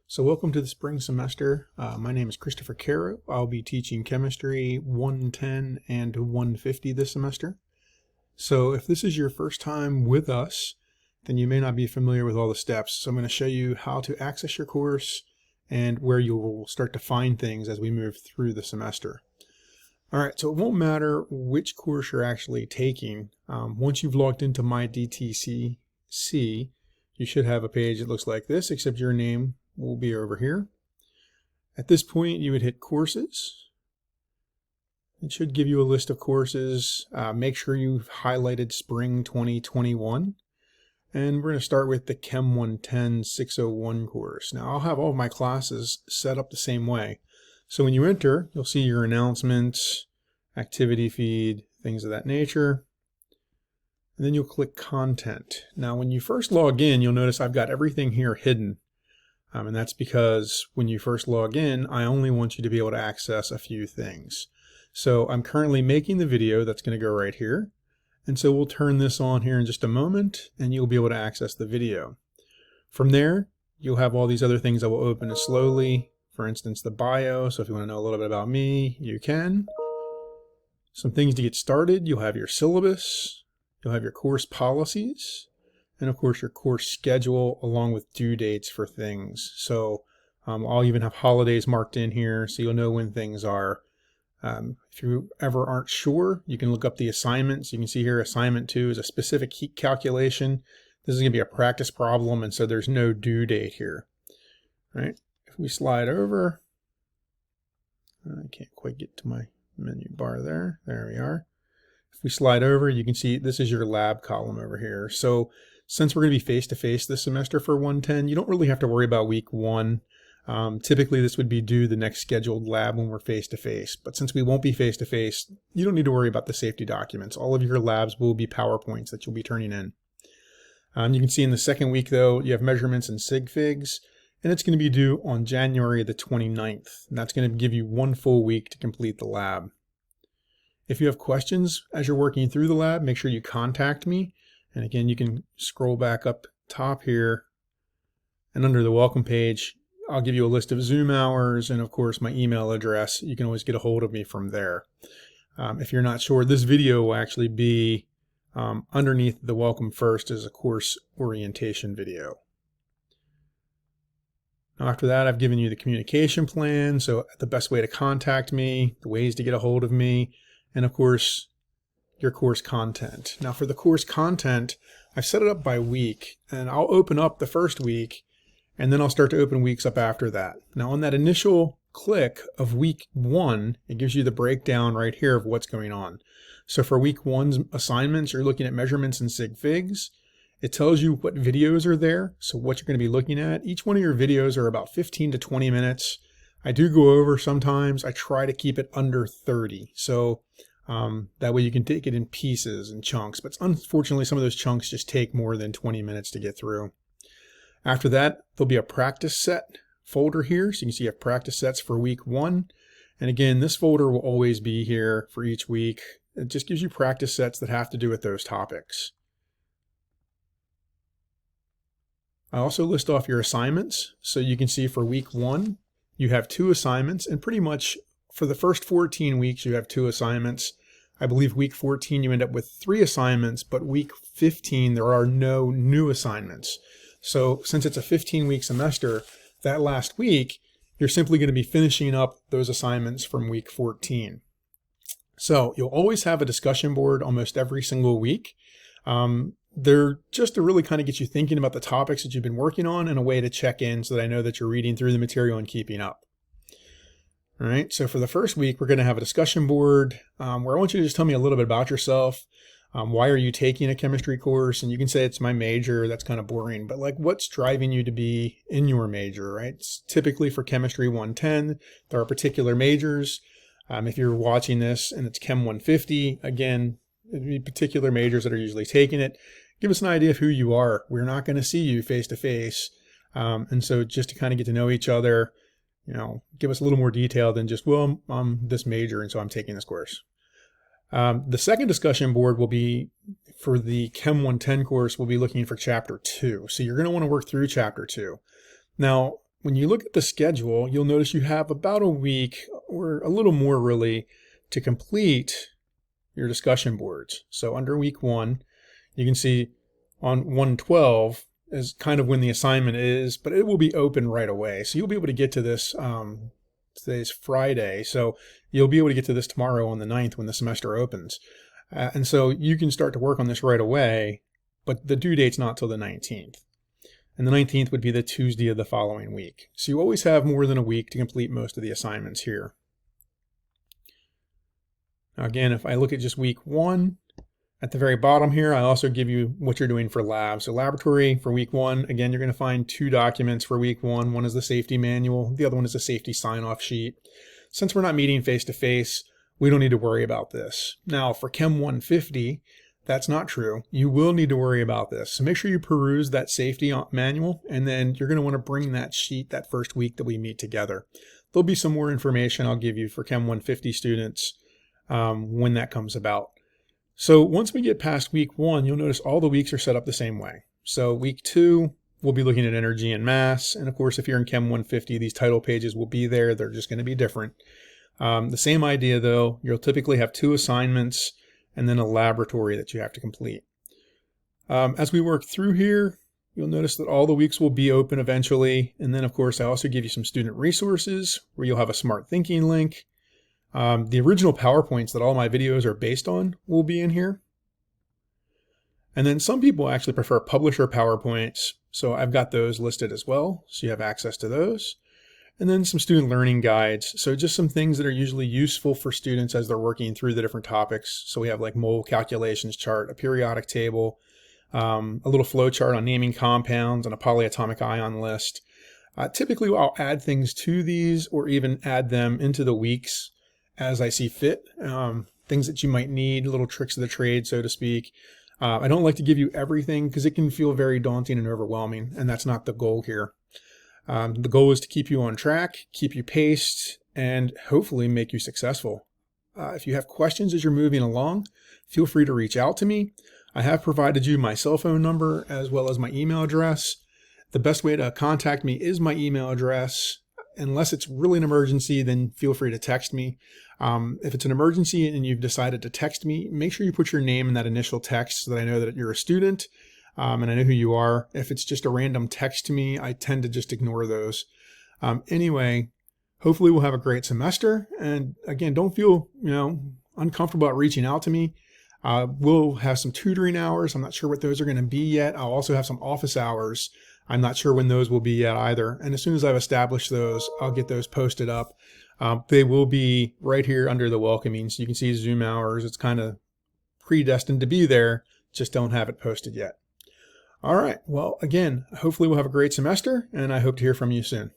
So welcome to the spring semester. My name is Christopher Caro. I'll be teaching Chemistry 110 and 150 this semester. So if this is your first time with us, then you may not be familiar with all the steps. So I'm going to show you how to access your course and where you will start to find things as we move through the semester. All right, so it won't matter which course you're actually taking. Once you've logged into MyDTCC, you should have a page that looks like this, except your name will be over here. At this point, you would hit Courses. It should give you a list of courses. Make sure you've highlighted Spring 2021. And we're going to start with the Chem 110 601 course. Now, I'll have all of my classes set up the same way. So when you enter, you'll see your announcements, activity feed, things of that nature. And then you'll click Content. Now, when you first log in, you'll notice I've got everything here hidden. And that's because when you first log in, I only want you to be able to access a few things. So I'm currently making the video that's going to go right here. And so we'll turn this on here in just a moment, and you'll be able to access the video. From there, you'll have all these other things that will open slowly. For instance, the bio. So if you want to know a little bit about me, you can. Some things to get started. You'll have your syllabus. You'll have your course policies. And of course your course schedule along with due dates for things. So I'll even have holidays marked in here so you'll know when things are. If you ever aren't sure, you can look up the assignments. You can see here assignment 2 is a specific heat calculation. This is going to be a practice problem, and so there's no due date here. All right. If we slide over, I can't quite get to my menu bar there. There we are. If we slide over, you can see this is your lab column over here. So since we're going to be face-to-face this semester for 110, you don't really have to worry about week 1. Typically, this would be due the next scheduled lab when we're face-to-face. But since we won't be face-to-face, you don't need to worry about the safety documents. All of your labs will be PowerPoints that you'll be turning in. You can see in the second week, though, you have measurements and sig figs, and it's going to be due on January the 29th. And that's going to give you 1 full week to complete the lab. If you have questions as you're working through the lab, make sure you contact me. And again, you can scroll back up top here, and under the welcome page, I'll give you a list of Zoom hours and of course my email address. You can always get a hold of me from there. If you're not sure, this video will actually be underneath the welcome first as a course orientation video. Now after that, I've given you the communication plan, so the best way to contact me, the ways to get a hold of me, and of course, your course content. Now for the course content, I've set it up by week, and I'll open up the first week, and then I'll start to open weeks up after that. Now on that initial click of week 1, it gives you the breakdown right here of what's going on. So for week 1's assignments, you're looking at measurements and sig figs. It tells you what videos are there, so what you're going to be looking at. Each one of your videos are about 15 to 20 minutes. I do go over sometimes. I try to keep it under 30. So that way you can take it in pieces and chunks, but unfortunately some of those chunks just take more than 20 minutes to get through. After that, there'll be a practice set folder here. So you can see you have practice sets for week 1. And again, this folder will always be here for each week. It just gives you practice sets that have to do with those topics. I also list off your assignments. So you can see for week 1, you have 2 assignments, and pretty much for the first 14 weeks, you have 2 assignments. I believe week 14, you end up with 3 assignments, but week 15, there are no new assignments. So since it's a 15-week semester, that last week, you're simply going to be finishing up those assignments from week 14. So you'll always have a discussion board almost every single week. They're just to really kind of get you thinking about the topics that you've been working on and a way to check in so that I know that you're reading through the material and keeping up. All right, so for the first week, we're going to have a discussion board where I want you to just tell me a little bit about yourself. Why are you taking a chemistry course? And you can say it's my major. That's kind of boring, but like what's driving you to be in your major, right? It's typically for Chemistry 110, there are particular majors. If you're watching this and it's Chem 150, again, it'd be particular majors that are usually taking it. Give us an idea of who you are. We're not going to see you face to face. And so just to kind of get to know each other, give us a little more detail than just, well, I'm this major and so I'm taking this course. The second discussion board will be for the Chem 110 course. We'll be looking for Chapter 2. So you're going to want to work through Chapter 2. Now, when you look at the schedule, you'll notice you have about a week or a little more really to complete your discussion boards. So under week 1, you can see on 112 is kind of when the assignment is, but it will be open right away. So you'll be able to get to this, today's Friday, so you'll be able to get to this tomorrow on the 9th when the semester opens. And so you can start to work on this right away, but the due date's not till the 19th. And the 19th would be the Tuesday of the following week. So you always have more than a week to complete most of the assignments here. Now again, if I look at just week 1, at the very bottom here, I also give you what you're doing for labs. So laboratory for week 1, again, you're going to find 2 documents for week 1. One is the safety manual. The other one is a safety sign-off sheet. Since we're not meeting face-to-face, we don't need to worry about this. Now for Chem 150, that's not true. You will need to worry about this. So make sure you peruse that safety manual, and then you're going to want to bring that sheet that first week that we meet together. There'll be some more information I'll give you for Chem 150 students when that comes about. So once we get past week 1, you'll notice all the weeks are set up the same way. So week 2, we'll be looking at energy and mass. And of course, if you're in Chem 150, these title pages will be there. They're just going to be different. The same idea though, you'll typically have 2 assignments and then a laboratory that you have to complete. As we work through here, you'll notice that all the weeks will be open eventually. And then of course, I also give you some student resources where you'll have a smart thinking link. The original PowerPoints that all my videos are based on will be in here. And then some people actually prefer publisher PowerPoints, so I've got those listed as well, so you have access to those. And then some student learning guides, so just some things that are usually useful for students as they're working through the different topics. So we have like mole calculations chart, a periodic table, a little flow chart on naming compounds, and a polyatomic ion list. Typically I'll add things to these or even add them into the weeks as I see fit, things that you might need, little tricks of the trade, so to speak. I don't like to give you everything because it can feel very daunting and overwhelming, and that's not the goal here. The goal is to keep you on track, keep you paced, and hopefully make you successful. If you have questions as you're moving along, feel free to reach out to me. I have provided you my cell phone number as well as my email address. The best way to contact me is my email address. Unless it's really an emergency, then feel free to text me. If it's an emergency and you've decided to text me, make sure you put your name in that initial text so that I know that you're a student and I know who you are. If it's just a random text to me, I tend to just ignore those. Anyway, hopefully we'll have a great semester. And again, don't feel uncomfortable about reaching out to me. We'll have some tutoring hours. I'm not sure what those are going to be yet. I'll also have some office hours. I'm not sure when those will be yet either. And as soon as I've established those, I'll get those posted up. They will be right here under the welcoming. So you can see Zoom hours. It's kind of predestined to be there. Just don't have it posted yet. All right. Well, again, hopefully we'll have a great semester, and I hope to hear from you soon.